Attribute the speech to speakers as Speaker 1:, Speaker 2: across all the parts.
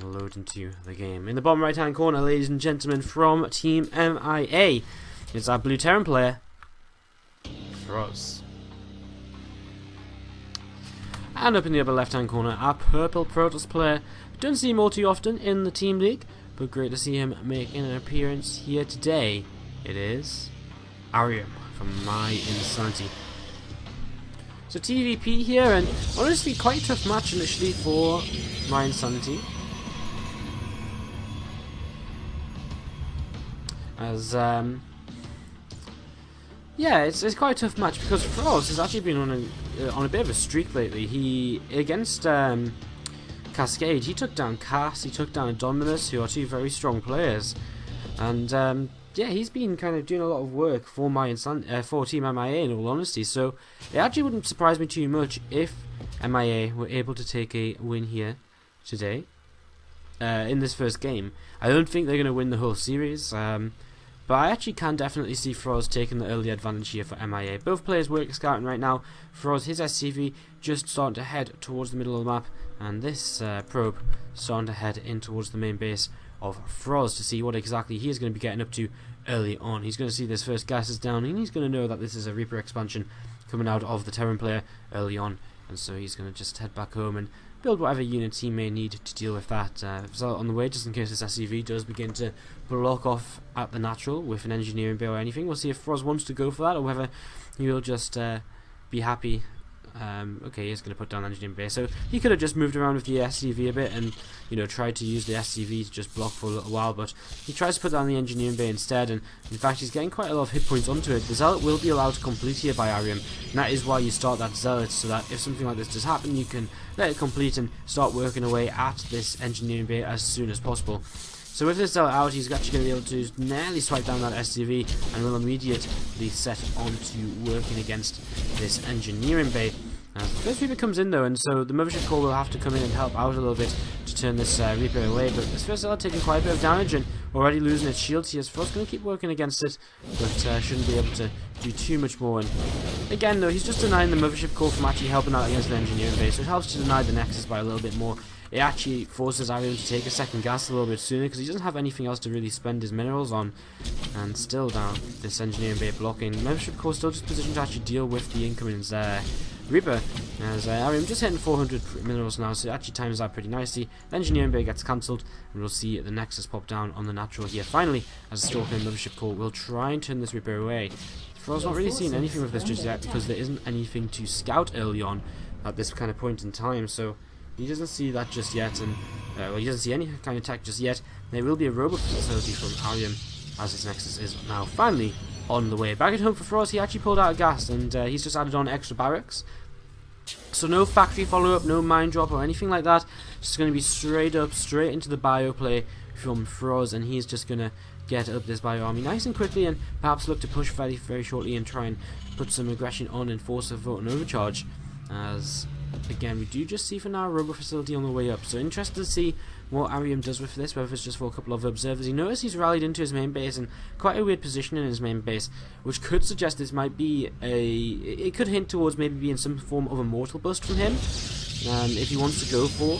Speaker 1: load into the game. In the bottom right hand corner, ladies and gentlemen, from Team MiA, it's our blue Terran player, frozz. And up in the upper left hand corner, our purple Protoss player. Don't see him all too often in the Team League, but great to see him making an appearance here today. It is Arium from mYinsanity. So TVP here, and honestly quite a tough match initially for mYinsanity, as yeah, it's quite a tough match because frozz has actually been on a bit of a streak lately. He against Cascade, he took down Cass, he took down Dominus, who are two very strong players, and yeah, he's been kind of doing a lot of work for for Team MiA, in all honesty. So it actually wouldn't surprise me too much if MiA were able to take a win here today in this first game. I don't think they're going to win the whole series, but I actually can definitely see frozz taking the early advantage here for MiA. Both players work scouting right now. frozz, his SCV just starting to head towards the middle of the map, and this probe starting to head in towards the main base of frozz to see what exactly he is going to be getting up to early on. He's going to see this first gases down, and he's going to know that this is a Reaper expansion coming out of the Terran player early on, and so he's going to just head back home and build whatever units he may need to deal with that. So on the way, just in case this SCV does begin to block off at the natural with an engineering bay or anything. We'll see if frozz wants to go for that or whether he will just be happy. Okay, he's going to put down the engineering bay. So he could have just moved around with the SCV a bit and, you know, tried to use the SCV to just block for a little while, but he tries to put down the engineering bay instead, and in fact he's getting quite a lot of hit points onto it. The Zealot will be allowed to complete here by Arium, and that is why you start that Zealot, so that if something like this does happen, you can let it complete and start working away at this engineering bay as soon as possible. So with this Zealot out, he's actually going to be able to nearly swipe down that SCV and will immediately set on to working against this engineering bay. The first Reaper comes in though, and so the Mothership Core will have to come in and help out a little bit to turn this Reaper away, but this first Zealot taking quite a bit of damage and already losing its shields here. So frozz going to keep working against it, but shouldn't be able to do too much more. And again though, he's just denying the Mothership Core from actually helping out against the engineering base, so it helps to deny the Nexus by a little bit more. It actually forces Arium to take a second gas a little bit sooner because he doesn't have anything else to really spend his minerals on. And still down this engineering bay blocking. Mothership Core still just positioned to actually deal with the incoming Reaper, as Arium just hitting 400 minerals now, so it actually times out pretty nicely. The engineering bay gets cancelled, and we'll see the Nexus pop down on the natural here. Finally, as the Stalker and Mothership Core will try and turn this Reaper away. frozz not really seeing anything with this just yet because there isn't anything to scout early on at this kind of point in time, so he doesn't see that just yet, and well, he doesn't see any kind of tech just yet. There will be a robot facility from Arium as his Nexus is now finally on the way. Back at home for frozz, he actually pulled out a gas, and he's just added on extra barracks. So no factory follow-up, no mine drop or anything like that. Just going to be straight into the bio play from frozz, and he's just going to get up this bio army nice and quickly and perhaps look to push very, very shortly and try and put some aggression on and force a vote and overcharge. As again, we do just see for now a robot facility on the way up. So interested to see what Arium does with this, whether it's just for a couple of observers. You notice he's rallied into his main base, and quite a weird position in his main base, which could suggest this might be it could hint towards maybe being some form of a mortal bust from him. If he wants to go for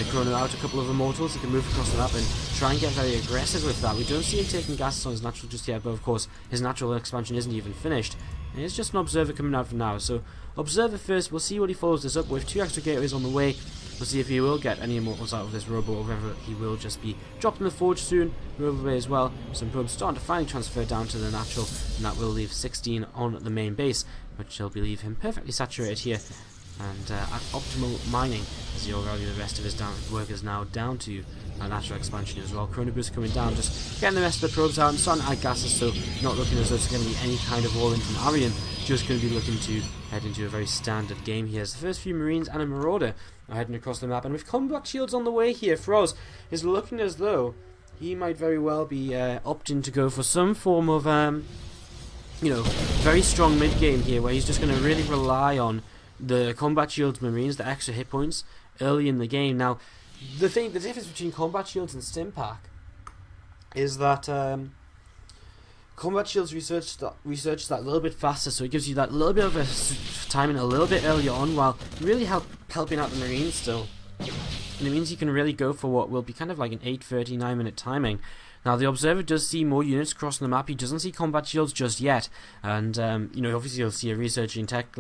Speaker 1: chrono out a couple of immortals, he can move across the map and try and get very aggressive with that. We don't see him taking gases on his natural just yet, but of course his natural expansion isn't even finished. And it's just an observer coming out for now. So observer first, we'll see what he follows this up with. 2 extra gateways on the way. We'll see if he will get any immortals out of this robo, or whether he will just be dropped in the forge soon. Robo bay as well. Some probes starting to finally transfer down to the natural, and that will leave 16 on the main base, which will leave him perfectly saturated here and at optimal mining, as he'll rally the rest of his workers now down to a natural expansion as well. Chrono Boost coming down, just getting the rest of the probes out and starting to add gases, so not looking as though it's going to be any kind of wall in from Arium, just going to be looking to head into a very standard game here. As the first few Marines and a Marauder are heading across the map, and with combat shields on the way here, frozz is looking as though he might very well be opting to go for some form of very strong mid game here, where he's just going to really rely on the combat shields Marines, the extra hit points early in the game. Now, the difference between combat shields and Stimpack is that combat shields research that a little bit faster, so it gives you that little bit of a timing a little bit earlier on, while really helping out the Marines still. and it means he can really go for what will be kind of like an 8:39 minute timing. Now, the observer does see more units crossing the map. He doesn't see combat shields just yet, and you know, obviously he'll see a researching tech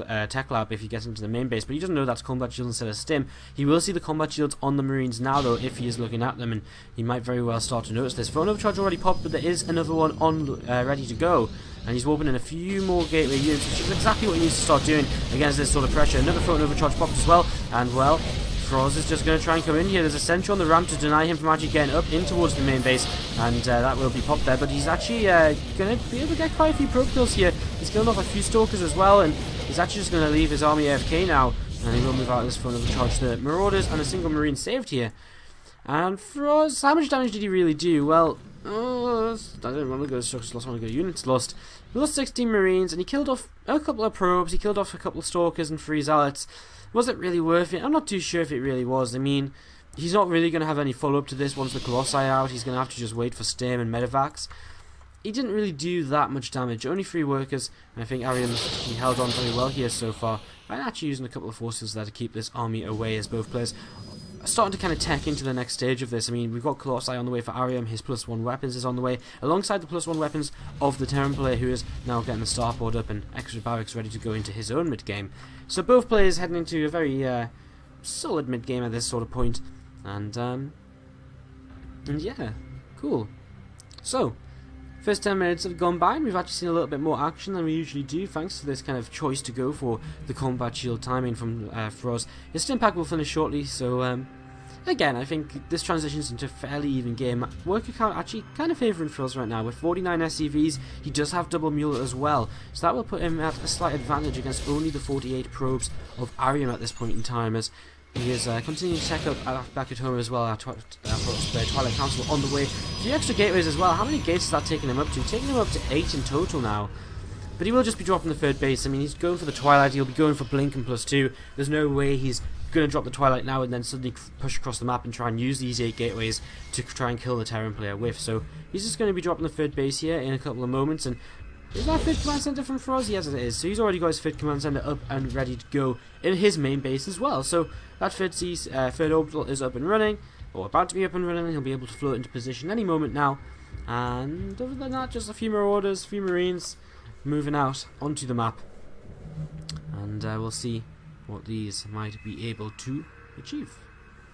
Speaker 1: lab if he gets into the main base, but he doesn't know that's combat shields instead of stim. He will see the combat shields on the Marines now, though, if he is looking at them, and he might very well start to notice this. Phone overcharge already popped, but there is another one on ready to go, and he's warping in a few more gateway units, which is exactly what he needs to start doing against this sort of pressure. Another phone overcharge popped as well, and well, frozz is just going to try and come in here. There's a sentry on the ramp to deny him from actually getting up in towards the main base, and that will be popped there, but he's actually going to be able to get quite a few probe kills here. He's killed off a few stalkers as well, and he's actually just going to leave his army AFK now, and he will move out of this front of the charge. The marauders and a single marine saved here. And frozz, how much damage did he really do? Well, I don't want to go structures lost, I want to go units lost. He lost 16 marines, and he killed off a couple of probes, he killed off a couple of stalkers and 3 zealots. Was it really worth it? I'm not too sure if it really was. I mean, he's not really going to have any follow-up to this once the Colossi are out. He's going to have to just wait for stim and medevacs. He didn't really do that much damage. Only 3 workers, and I think Arium, he held on very well here so far. I'm actually using a couple of forces there to keep this army away, as both players are starting to kind of tech into the next stage of this. I mean, we've got Colossi on the way for Arium. His +1 weapons is on the way, alongside the +1 weapons of the Terran player, who is now getting the starboard up and extra barracks ready to go into his own mid-game. So both players heading into a very solid mid-game at this sort of point. And yeah, cool. So, first 10 minutes have gone by, and we've actually seen a little bit more action than we usually do, thanks to this kind of choice to go for the combat shield timing from frozz. His stim pack will finish shortly, so again, I think this transitions into a fairly even game. Worker count actually kind of favouring frozz right now. With 49 SCVs, he does have double mule as well, so that will put him at a slight advantage against only the 48 probes of Arium at this point in time, as he is continuing to check up back at home as well. Our Twilight Council on the way. A few extra gateways as well. How many gates is that taking him up to? Taking him up to 8 in total now. But he will just be dropping the 3rd base. I mean, he's going for the Twilight. He'll be going for Blink and +2. There's no way he's going to drop the Twilight now and then suddenly push across the map and try and use these 8 gateways to try and kill the Terran player with. So he's just going to be dropping the 3rd base here in a couple of moments. And is that 5th command center from frozz? Yes, it is. So he's already got his 5th command center up and ready to go in his main base as well. So that 3rd orbital is up and running, or about to be up and running. He'll be able to float into position any moment now. And other than that, just a few marauders, a few marines moving out onto the map. And we'll see what these might be able to achieve.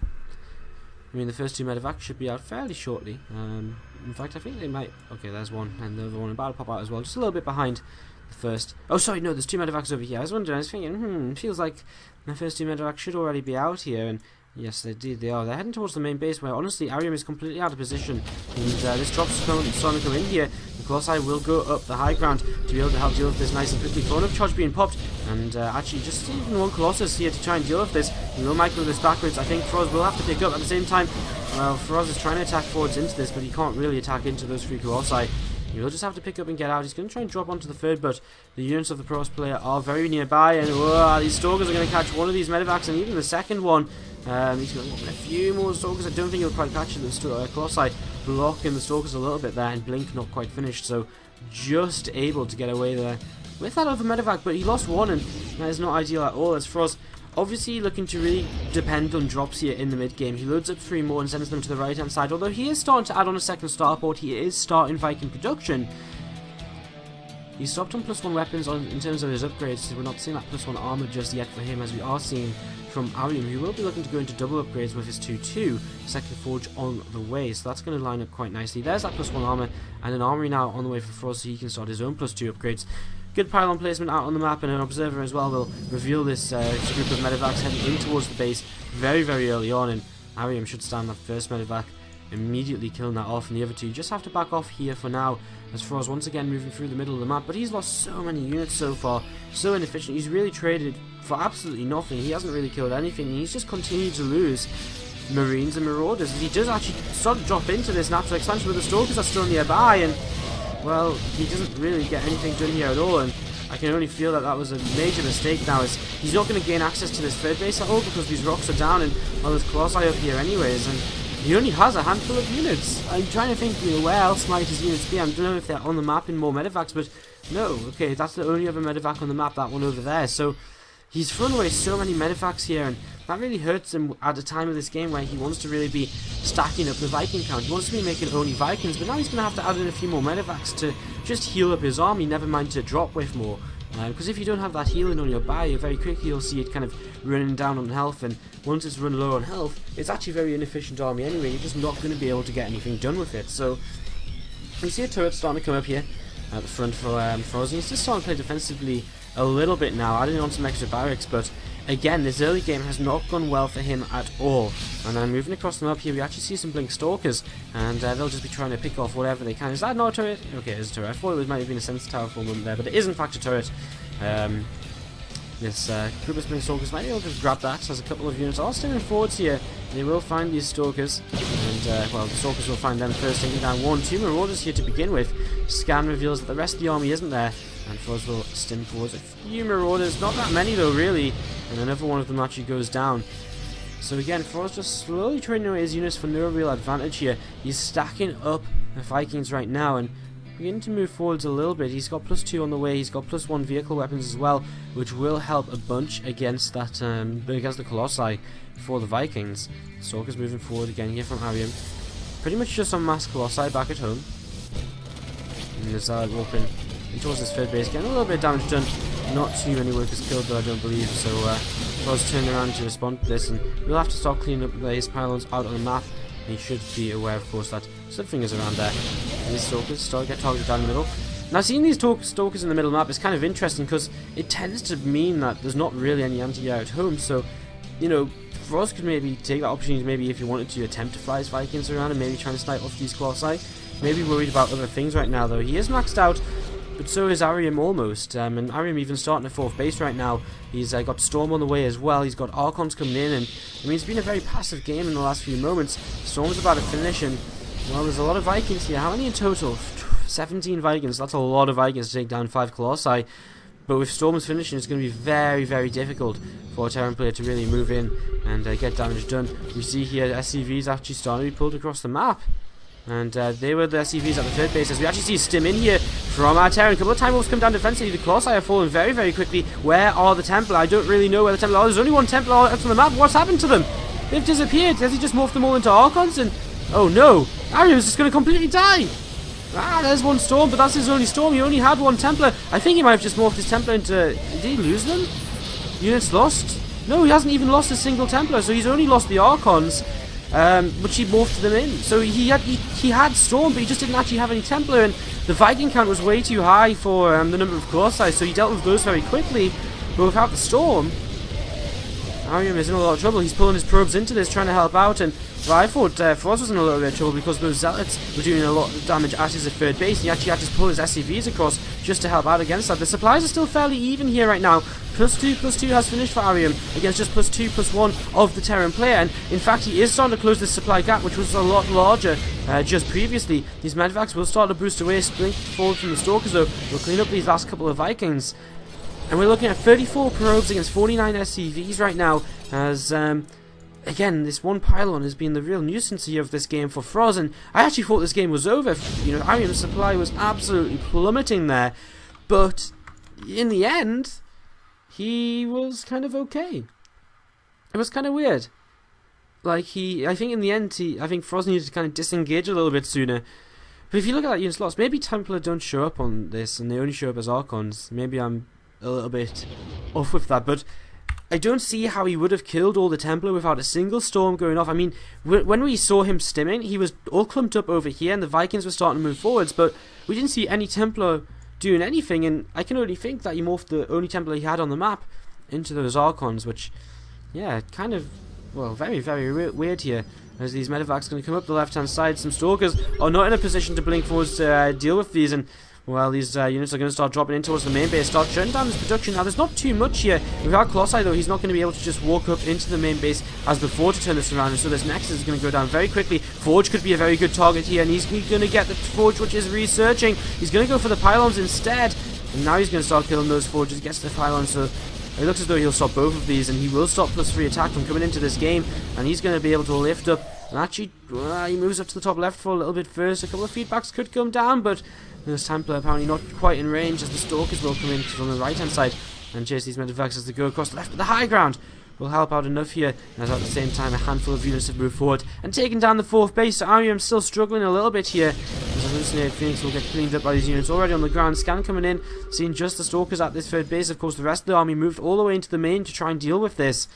Speaker 1: I mean, the first 2 medevacs should be out fairly shortly. In fact, I think they might. Okay, there's one, and the other one about to pop out as well, just a little bit behind the first. Oh, sorry, no, there's 2 medevacs over here. I was wondering, I was thinking, feels like my first 2 medevacs should already be out here, and yes, they did. They are. They're heading towards the main base, where honestly, Arium is completely out of position, and this drop's starting to come in here. The Colossi will go up the high ground to be able to help deal with this nice and quickly. Phone of charge being popped, and actually just even one Colossus here to try and deal with this. He will micro this backwards. I think frozz will have to pick up at the same time. Well, frozz is trying to attack forwards into this, but he can't really attack into those 3 Colossi. He'll just have to pick up and get out. He's going to try and drop onto the 3rd, but the units of the frozz player are very nearby, and these stalkers are going to catch one of these medevacs, and even the second one. He's going to want a few more stalkers. I don't think he'll quite catch the Colossi, blocking the stalkers a little bit there, and Blink not quite finished, so just able to get away there with that other medevac, but he lost one, and that is not ideal at all, as frozz obviously looking to really depend on drops here in the mid-game. He loads up 3 more and sends them to the right-hand side, although he is starting to add on a 2nd starport. He is starting Viking production. He stopped on +1 weapons in terms of his upgrades, so we're not seeing that +1 armor just yet for him, as we are seeing from Arium, who will be looking to go into double upgrades with his 2-2 second forge on the way, so that's going to line up quite nicely. There's that +1 armor, and an armory now on the way for frozz, so he can start his own +2 upgrades. Good pylon placement out on the map, and an observer as well will reveal this group of medevacs heading in towards the base very, very early on, and Arium should stand that first medevac, immediately killing that off, and the other 2 just have to back off here for now, as frozz once again moving through the middle of the map. But he's lost so many units so far, so inefficient. He's really traded for absolutely nothing. He hasn't really killed anything, and he's just continued to lose marines and marauders. He does actually start to drop into this natural expansion, but the stalkers are still nearby, and well, he doesn't really get anything done here at all, and I can only feel that that was a major mistake now, as he's not going to gain access to this 3rd base at all, because these rocks are down, and well, there's Colossi up here anyways, and he only has a handful of units. I'm trying to think, where else might his units be. I don't know if they're on the map in more medevacs, but no, okay, that's the only other medevac on the map, that one over there, so he's thrown away so many medevacs here, and that really hurts him at a time of this game where he wants to really be stacking up the Viking count. He wants to be making only Vikings, but now he's going to have to add in a few more medevacs to just heal up his army, never mind to drop with more. Because if you don't have that healing on your barrier, very quickly you'll see it kind of running down on health, and once it's run low on health, it's actually a very inefficient army anyway. You're just not going to be able to get anything done with it. So you see a turret starting to come up here at the front for frozz. He's just starting to play defensively a little bit now, adding on some extra barracks, but again, this early game has not gone well for him at all. And then moving across them up here, we actually see some Blink Stalkers, and they'll just be trying to pick off whatever they can. Is that not a turret? Okay, it is a turret. I thought it might have been a Sense Tower for a moment there, but it is in fact a turret. This group of Blink Stalkers might be able to grab that, as a couple of units are standing forwards here. They will find these Stalkers, and well, the Stalkers will find them first, taking down 2 Marauders here to begin with. Scan reveals that the rest of the army isn't there, and frozz will stim forwards a few Marauders, not that many though really, and another one of them actually goes down. So again, frozz just slowly training away his units for no real advantage here. He's stacking up the Vikings right now and beginning to move forwards a little bit. He's got +2 on the way, he's got +1 vehicle weapons as well, which will help a bunch against that against the Colossi for the Vikings. Stalkers moving forward again here from Arium. Pretty much just on mass Colossi back at home. And there's walking towards this third base, getting a little bit of damage done. Not too many workers killed though, I don't believe, so frozz turning around to respond to this, and we'll have to start cleaning up his pylons out on the map. And he should be aware, of course, that something is around there. And these Stalkers start to get targeted down the middle. Now, seeing these Stalkers in the middle map is kind of interesting, because it tends to mean that there's not really any anti-air at home, so, you know, frozz could maybe take that opportunity, maybe if he wanted to attempt to fly his Vikings around and maybe try and snipe off these Colossi. Maybe worried about other things right now, though. He is maxed out, but so is Arium almost, and Arium even starting at 4th base right now. He's got Storm on the way as well, he's got Archons coming in, and I mean, it's been a very passive game in the last few moments. Storm's about to finish, and well, there's a lot of Vikings here. How many in total? 17 Vikings, that's a lot of Vikings to take down 5 Colossi. But with Storm's finishing, it's going to be very, very difficult for a Terran player to really move in and get damage done. We see here SCVs actually starting to be pulled across the map. And they were the SCVs at the third base, as we actually see Stim in here from our Terran. A couple of Time Wolves come down defensively. The Colossi have fallen very, very quickly. Where are the Templar? I don't really know where the Templar are. There's only one Templar out on the map. What's happened to them? They've disappeared. Has he just morphed them all into Archons? And oh no, Arium's just going to completely die. Ah, there's one Storm, but that's his only Storm. He only had one Templar. I think he might have just morphed his Templar into... Did he lose them? Units lost? No, he hasn't even lost a single Templar, so he's only lost the Archons. Which he morphed them in. So he had Storm, but he just didn't actually have any Templar, and the Viking count was way too high for the number of Colossi, so he dealt with those very quickly. But without the Storm, Arium is in a lot of trouble. He's pulling his probes into this, trying to help out, and well, I thought frozz was in a little bit of trouble because those Zealots were doing a lot of damage at his third base, and he actually had to pull his SCVs across just to help out against that. The supplies are still fairly even here right now. +2/+2 has finished for Arium against just +2/+1 of the Terran player, and in fact he is starting to close this supply gap, which was a lot larger just previously. These medvacs will start to boost away, sprint forward from the Stalkers though. We'll clean up these last couple of Vikings. And we're looking at 34 probes against 49 SCVs right now, as again, this one pylon has been the real nuisance here of this game for frozz, and I actually thought this game was over. You know, Arium's supply was absolutely plummeting there, but in the end, he was kind of okay. It was kind of weird. Like, I think in the end, I think frozz needed to kind of disengage a little bit sooner. But if you look at that unit's loss, maybe Templar don't show up on this, and they only show up as Archons. Maybe I'm a little bit off with that, but I don't see how he would have killed all the Templar without a single Storm going off. I mean, when we saw him stimming, he was all clumped up over here, and the Vikings were starting to move forwards, but we didn't see any Templar doing anything, and I can only think that he morphed the only Templar he had on the map into those Archons, which, yeah, kind of, well, very, very weird here, as these medevacs going to come up the left-hand side. Some Stalkers are not in a position to blink forwards to deal with these, and well, these units are going to start dropping in towards the main base, start shutting down his production. Now, there's not too much here. Without Colossi, though, he's not going to be able to just walk up into the main base as before to turn this around, and so this Nexus is going to go down very quickly. Forge could be a very good target here, and he's going to get the Forge, which is researching. He's going to go for the pylons instead, and now he's going to start killing those Forges, gets the pylons, so it looks as though he'll stop both of these, and he will stop +3 attack from coming into this game, and he's going to be able to lift up, and actually, he moves up to the top left for a little bit first. A couple of feedbacks could come down, but this Templar apparently not quite in range, as the Stalkers will come in from the right hand side and chase these medevacs as they go across the left. But the high ground will help out enough here, as at the same time a handful of units have moved forward and taken down the 4th base. So Arium still struggling a little bit here, as the hallucinated Phoenix will get cleaned up by these units already on the ground. Scan coming in, seeing just the Stalkers at this 3rd base. Of course, the rest of the army moved all the way into the main to try and deal with this.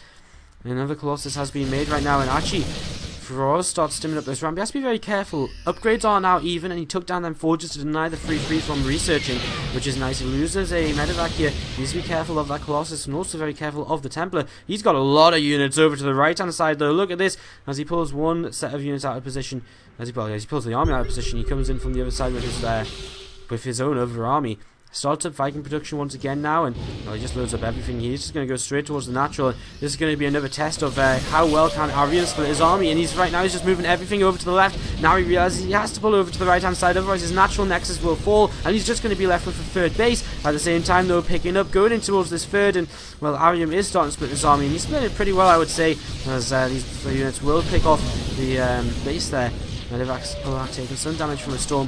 Speaker 1: Another Colossus has been made right now, and actually frozz starts stimming up this ramp. He has to be very careful. Upgrades are now even, and he took down them forges to deny the free freeze from researching, which is nice. He loses a medevac here. He needs to be careful of that Colossus, and also very careful of the Templar. He's got a lot of units over to the right hand side though. Look at this, as he pulls one set of units out of position. As he pulls the army out of position, he comes in from the other side with his own other army. Starts up Viking production once again now, and well, he just loads up everything. He's just going to go straight towards the natural. This is going to be another test of how well can Arium split his army, and he's just moving everything over to the left. Now he realizes he has to pull over to the right hand side, otherwise his natural nexus will fall, and he's just going to be left with a 3rd base. At the same time though, picking up, going in towards this 3rd, and well, Arium is starting to split his army, and he's split it pretty well, I would say, as these units will pick off the base there. Medivacs are taking some damage from a storm,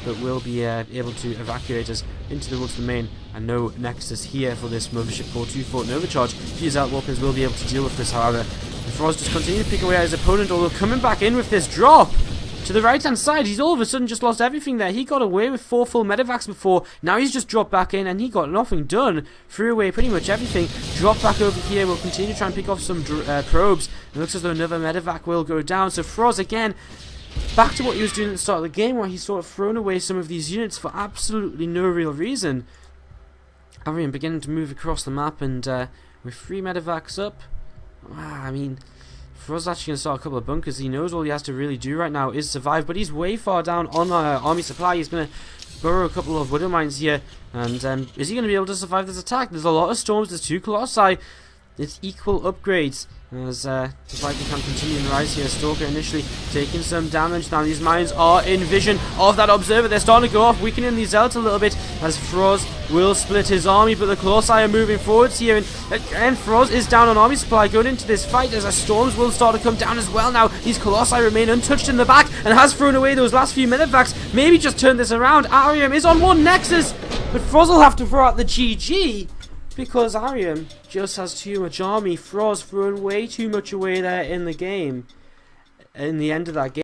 Speaker 1: but will be able to evacuate us into the woods of the main, and no nexus here for this Mothership Core 2 Fort Nova charge. Fuse Outwalkers will be able to deal with this, however. And frozz just continues to pick away at his opponent, although coming back in with this drop to the right hand side, he's all of a sudden just lost everything there. He got away with 4 full medevacs before, now he's just dropped back in and he got nothing done. Threw away pretty much everything. Dropped back over here, will continue to try and pick off some probes. It looks as though another medevac will go down, so frozz again back to what he was doing at the start of the game, where he's sort of thrown away some of these units for absolutely no real reason. Arium beginning to move across the map, and with 3 medevacs up, I mean, frozz actually going to start a couple of bunkers. He knows all he has to really do right now is survive, but he's way far down on army supply. He's going to burrow a couple of widow mines here, and is he going to be able to survive this attack? There's a lot of storms, there's 2 colossi. It's equal upgrades, as the Viking can continue and rise here. Stalker initially taking some damage. Now these mines are in vision of that observer. They're starting to go off, weakening the zealots a little bit, as frozz will split his army, but the colossi are moving forwards here, and again frozz is down on army supply going into this fight, as the storms will start to come down as well now. These colossi remain untouched in the back, and has thrown away those last few medevacs. Maybe just turn this around. Arium is on 1 nexus, but frozz will have to throw out the GG, because Arium just has too much army. Frozz throwing way too much away there in the game, in the end of that game.